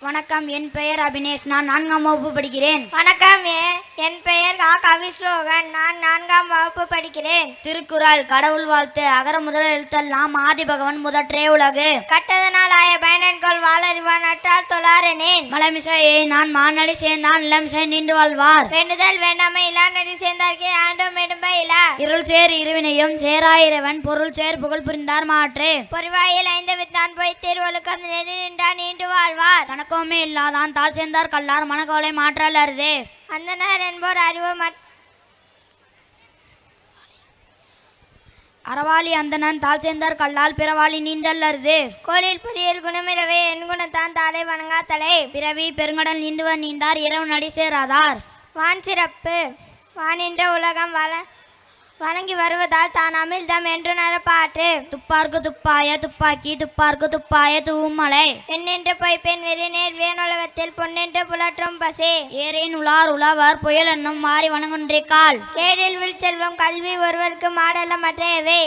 வணக்கம், என் பெயர் அபினேஷ். நான் 4ஆம் வகுப்பு படிக்கிறேன். வணக்கம், என் பெயர் கவிஸ்லோகன். நான் 4ஆம் வகுப்பு படிக்கிறேன். திருக்குறள், கடவுள் வாழ்த்து. அகர முதல எழுத்தெல்லாம் ஆதி பகவன் முதற்றே உலகு. கட்டதனால் ஆய பயனன்கொள் வாழறிவான் அற்றால் தொழாரெனேன். மலமிசையை நான் மானடி சேர்ந்தான் இளமிசை நின்று வாழ்வார். வேண்டுதல் வேண்டாமை இளாநடி சேர்ந்தார்க்கே ஆண்டும் எடும்பை இலா. இருள் சேர் இருவினையும் சேராயிரவன் பொருள் சேர் புகழ் புரிந்தார் மாற்றே. பொறிவாயில் 5 வித்தான் போய் திருவழுக்கம் நெறி நின்றான் நீண்டு வாழ்வார். தனக்கோமே இல்லாதான் தாழ் சேர்ந்தார் கல்லார் மனக்கோலை மாற்றல் அருதே. அந்தனர் என்போர் அறிவு அறவாளி அந்தனன் தாழ் சேர்ந்தார் கல்லால் பிறவாளி நீந்தல் அருது. கோலில் புரியல் குணமிரவே என் குணத்தான் தாளை வணங்கா தலை. பிறவி பெருங்கடல் நீந்துவர் நீந்தார் இரவு நடி சேராதார். வான் சிறப்பு, வானின்ற உலகம் வழங்கி வருவதால் தான் அமிழ்தம் என்று நடப்பாற்று. துப்பார்க்கு துப்பாய துப்பாக்கி துப்பார்க்கு துப்பாய தூமலை. பெண்ணென்று பொய்ப்பெண் வெறி நேர் வேணுலகத்தில் பொன்னென்று புலற்றும் பசே. ஏரேன் உலார் உழவர் புயல் என்னும் மாறி வணங்குன்றே கால். கேடில் விழுச்செல்வம் கல்வி ஒருவருக்கு மாடல மற்றையவே.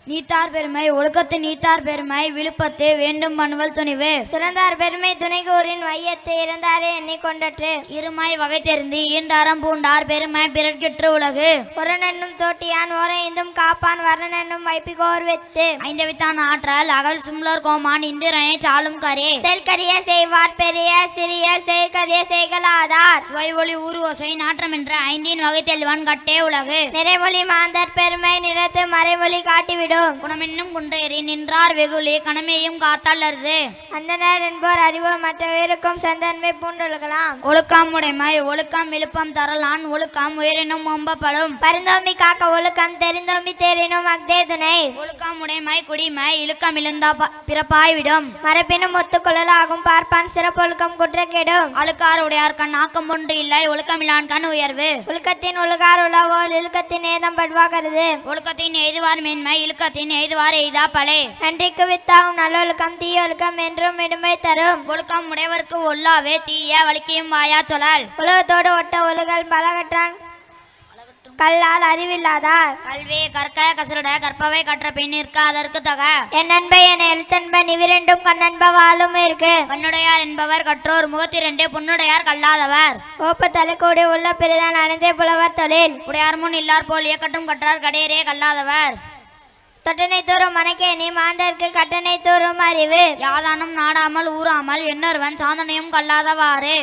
நீத்தார் பெருமை ஒழுக்கத்து நீத்தார் பெருமை விழுப்பத்து வேண்டும் பணுவல் துணிவு. துறந்தார் பெருமை துணை கூறின் வையத்து இறந்தாரே எண்ணி கொண்டற்று. இருமாய் வகை தெரிந்து ஈண்டாரம் பூண்டார் பெருமை பிறர்கிற்று உலகு. ஒருனென்னும் தோட்டியான் ஓரைந்தும் காப்பான் வரணென்னும் வைப்பி கோர்வெத்து. 5 வித்தான் ஆற்றல் அகல் சும்லர் கோமான் இந்திரனை சாலும் கரே. செயற்கரிய செய்வார் பெரிய சிறிய செயற்கரிய செய்கலாதார். சுவை ஒளி ஊர்வசை நாற்றம் என்ற 5 வகை தெளிவான் கட்டே உலகு. நிறைமொழி மாந்தர் பெருமை நிறத்து மறைமொழி காட்டிவிடும். கெடும். குணமென்னும் குன்றேறி நின்றார் வெகுளி கணமேயும் காத்தாளர்து. அந்தனர் என்போர் அறிவோர் மற்றவருக்கும் சந்தன்மை பூண்டொழுகலாம். ஒழுக்கம் உடைமை ஒழுக்கம் விழுப்பம் தரலான் ஒழுக்கம் உயிரினும் ஒம்பப்படும். பருந்தோம்பி காக்க ஒழுக்கம் தெரிந்தோம்பி தேரினும் அக்தே துணை. ஒழுக்கம் உடைமை குடிமை இழுக்கம் இழுந்தா பிறப்பாய்விடும். மரபினும் ஒத்துக்கொள்ளலாகும் பார்ப்பான் சிறப்பொழுக்கம் குற்றக்கேடும். அழுக்கார் உடையார் கண் ஆக்கம் ஒன்று இல்லை ஒழுக்கமிலான் கண் உயர்வு. ஒழுக்கத்தின் ஒழுகார் உழவோல் இழுக்கத்தின் ஏதம் படுவாகிறது. ஒழுக்கத்தின் எய்துவார் மேன்மை இழுக்கத்தின் எய்துவார் எய்தா பலே. நன்றிக்கு வித்தாகும் நல்லொழுக்கம் தீயொழுக்கம் என்றும் இடுமை தரும். ஒழுக்கம் உடையவர்க்கு ஒல்லாவே தீய வலிக்கையும் வாயா சொலால். உலகத்தோடு ஒட்ட ஒழுகல் பலகற்றான் கல்லால் அறிவில்லாதார். கல்வி கற்க கசருட கற்பவை கற்ற பின்னிற்க அதற்கு தக. என் நண்பை என் எழுத்தன்பன் இவ்விரண்டும் கண்ணன்ப வாழும் இருக்கு. கண்ணுடையார் என்பவர் கற்றோர் முகத்திரண்டே புண்ணுடையார் கல்லாதவர். ஓப்ப தலைக்கூடி உள்ள பிரிதான் அணிந்தே புலவர் தொழில். உடையார் முன் இல்லார் போல் இயக்கட்டும் கற்றார் கடையரே கல்லாதவர். தொட்டனை தூரும் மனக்கே நீ மாண்டற்கு கட்டணை தூரும் அறிவு. யாதானும் நாடாமல் ஊறாமல் என்னொருவன் சாதனையும் கல்லாதவாறு.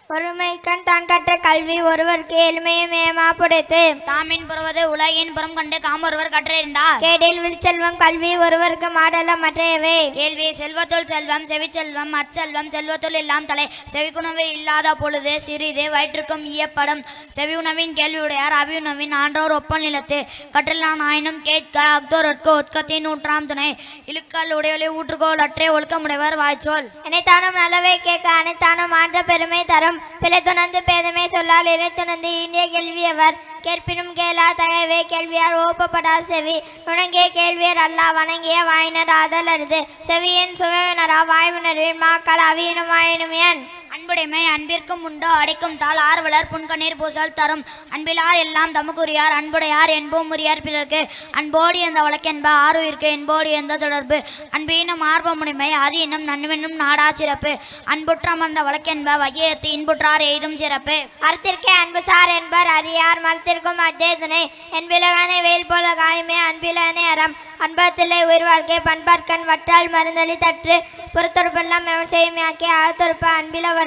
ஒருமைக்கண் தான் கற்ற கல்வி ஒருவருக்கு எளிமையும் ஏமாப்புடைத்து. தாமின் புறவது உலகின் புறம் கண்டு காமொருவர் கற்றிருந்தார். கேடில் விழுச்செல்வம் கல்வி ஒருவருக்கு மாடலம் மற்றையவே. கேள்வி செல்வத்துள் செல்வம் செவிச்செல்வம் அச்செல்வம் செல்வத்துள் எல்லாம் தலை. செவிக்குணவு இல்லாத பொழுது சிறிது வயிற்றுக்கும் ஈயப்படும். செவி உணவின் கேள்வியுடையார் அவியுணவின் ஆன்றோர் ஒப்ப நிலத்து. கற்றலான் ஆயினும் கேட்க அக்தோருக்கு ஒட்கத்தின் ஊற்றாம் துணை. இழுக்கல் உடையொலி ஊற்றுகோள் அற்றே ஒழுக்கமுடையவர் வாய்ச்சொல். அனைத்தானும் நல்லவை கேட்க அனைத்தானும் ஆன்ற பெருமை தரும். பிழை துணர்ந்து பேதமே சொல்லால் இறை துணர்ந்து இந்திய கேள்வியவர். கேட்பினும் கேளா தகைவே கேள்வியார் ஓப்பப்படா செவி. நுணங்கிய கேள்வியர் அல்லா வணங்கிய வாயினர் ஆதல் அருது. செவியின் சுவையினரா வாய்வினரின் மாக்கள் அவியினும் வாயினும் என். அன்புடைமை அன்பிற்கும் உண்டோ அடைக்கும் தாள் ஆர்வலர் புன்கண்ணீர் பூசல் தரும். அன்பிலார் எல்லாம் தமக்குரியார் அன்புடையார் என்போம் உரியார் பிறர்க்கு. அன்போடு எந்த வழக்கென்ப ஆறுயிர்க்கு என்போடு எந்த தொடர்பு. அன்பீனும் ஆர்வமுடைமை அது இன்னும் நன்மென்னும் நாடா சிறப்பு. அன்புற்றமர்ந்த வழக்கென்ப வையத்து இன்புற்றார் எய்தும் சிறப்பு. அறத்திற்கே அன்பு சார் என்பர் அறியார் மரத்திற்கும் அத்தே துணை. என்பிலகானே வேல் போல காயமே அன்பிலானே அறம். அன்பத்திலே உயிர் வாழ்க்கை பண்பார்கண் வட்டால் மருந்தளி தற்று. புறத்தொருப்பெல்லாம் எவன் செய்யுமையாக்கி அகத்தொருப்ப அன்பிலவர்.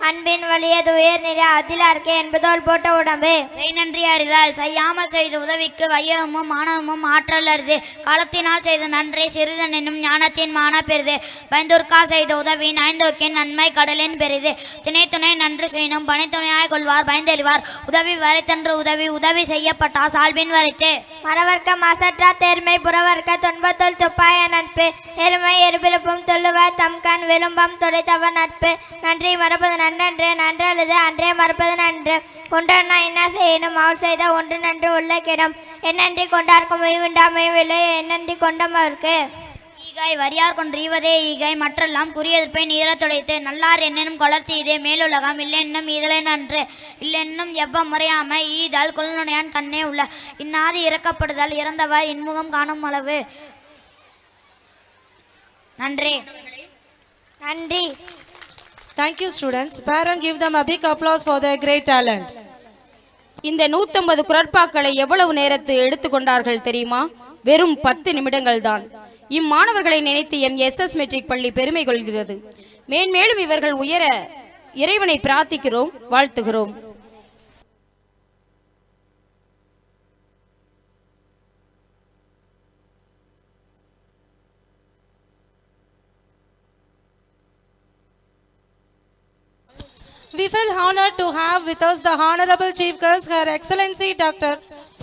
அன்பின் வலியது உயர் நிலை அதிலார்க்கே என்பதோல் போட்ட உடம்பு. செய் நன்றி அறிதால் செய்யாமல் செய்த உதவிக்கு வையகமும் மானவமும் ஆற்றல் அருது. காலத்தினால் செய்த நன்றி சிறிதனும் ஞானத்தின் மான பெரிது. பயந்தோர்க்கா செய்த உதவி நயந்தோக்கின் நன்மை கடலின் பெரிது. துணை துணை நன்று செய்யணும் பனைத்துணையாய் கொள்வார் பயந்தெறிவார். உதவி வரைத்தன்று உதவி உதவி செய்யப்பட்டா சால்பின் வரைத்து. மறவர்க்க மாசற்றா தேர்மை புறவர்க்க துன்பத்தொல் துப்பாய நட்பு. எருமை எருபிறப்பும் தொல்லுவர் தம்கண் விழும்பம் துடைத்தவர் நட்பு. நன்றி மறப்பது நன்றன்று நன்றல்லது அன்றே மறப்பது நன்று. கொண்டா என்ன செய்யணும் அவர் செய்த ஒன்று நன்று உள்ள கிடம். என்னன்றி கொண்டார்க்கும் மெய்விண்டாமையில்லை என்னன்றி கொண்டமவர்க்கு. ஈகை வரியார் கொன்றீவதே ஈகை மற்றெல்லாம் குறியெதிர்ப்பை நீர துடைத்து. நல்லார் என்னெனும் கொளர்த்தி இதே மேலுலகம் இல்லென்னும் ஈதலை நன்று. இல்லென்னும் எவ்வ முறையாமை ஈதல் கொள்ளுணையான் கண்ணே உள்ள. இன்னாது இறக்கப்படுதல் இறந்தவர் இன்முகம் காணும் அளவு. நன்றி. நன்றி. Thank you students. Parents give them a big applause for their great talent. இந்த 150 குரற்பாக்களை எவ்வளவு நேரத்தில் எடுத்துக்கொண்டார்கள் தெரியுமா? வெறும் 10 நிமிடங்கள் தான். இம்மாணவர்களை நினைத்து எம் SS மெட்ரிக் பள்ளி பெருமை கொள்கிறது. மேன்மேலும் இவர்கள் உயர இறைவனை பிரார்த்திக்கிறோம், வாழ்த்துகிறோம். We feel honored to have with us the Honorable Chief Guest, Her Excellency Dr.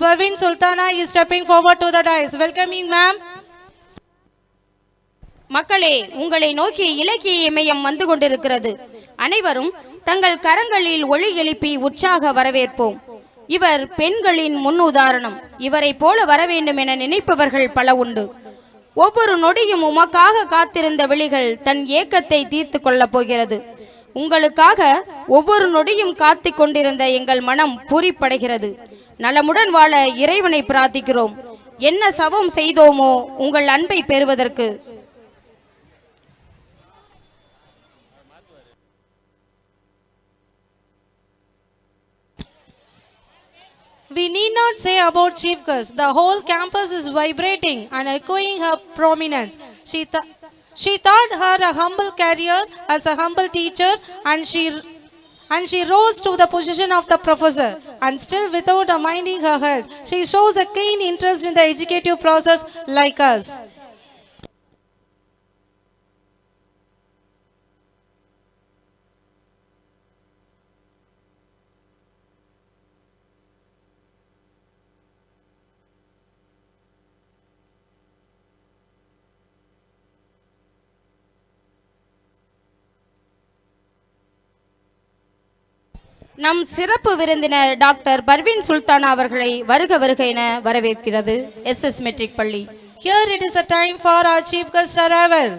Parveen Sultana is stepping forward to the dais. Welcoming ma'am. மக்களே, உங்களை நோக்கி இலக்கிய இமயம் வந்து கொண்டிருக்கிறது. அனைவரும் தங்கள் கரங்களில் ஒளி எழுப்பி உற்சாக வரவேற்போம். இவர் பெண்களின் முன் உதாரணம். இவரை போல வர வேண்டும் என நினைப்பவர்கள் பல உண்டு. ஒவ்வொரு நொடியும் உமக்காக காத்திருந்த விழிகள் தன் ஏக்கத்தை தீர்த்து கொள்ளப் போகிறது. உங்களுக்காக ஒவ்வொரு நொடியும் காத்து கொண்டிருந்த எங்கள் மனம் பூரிப்படைகிறது. நலமுடன் வாழ இறைவனை பிரார்த்திக்கிறோம். என்ன சவம் செய்தோமோ உங்கள் அன்பை பெறுவதற்கு. We need not say about Chief Guest. The whole campus is vibrating and echoing her prominence. She thought her a humble career as a humble teacher, and she rose to the position of the professor, and still without minding her health, she shows a keen interest in the educative process like us. நம் சிறப்பு விருந்தினர் doctor Parveen Sultana அவர்களை வருக வருக என வரவேற்கிறது SS matric பள்ளி. Here it is a time for our chief guest arrival.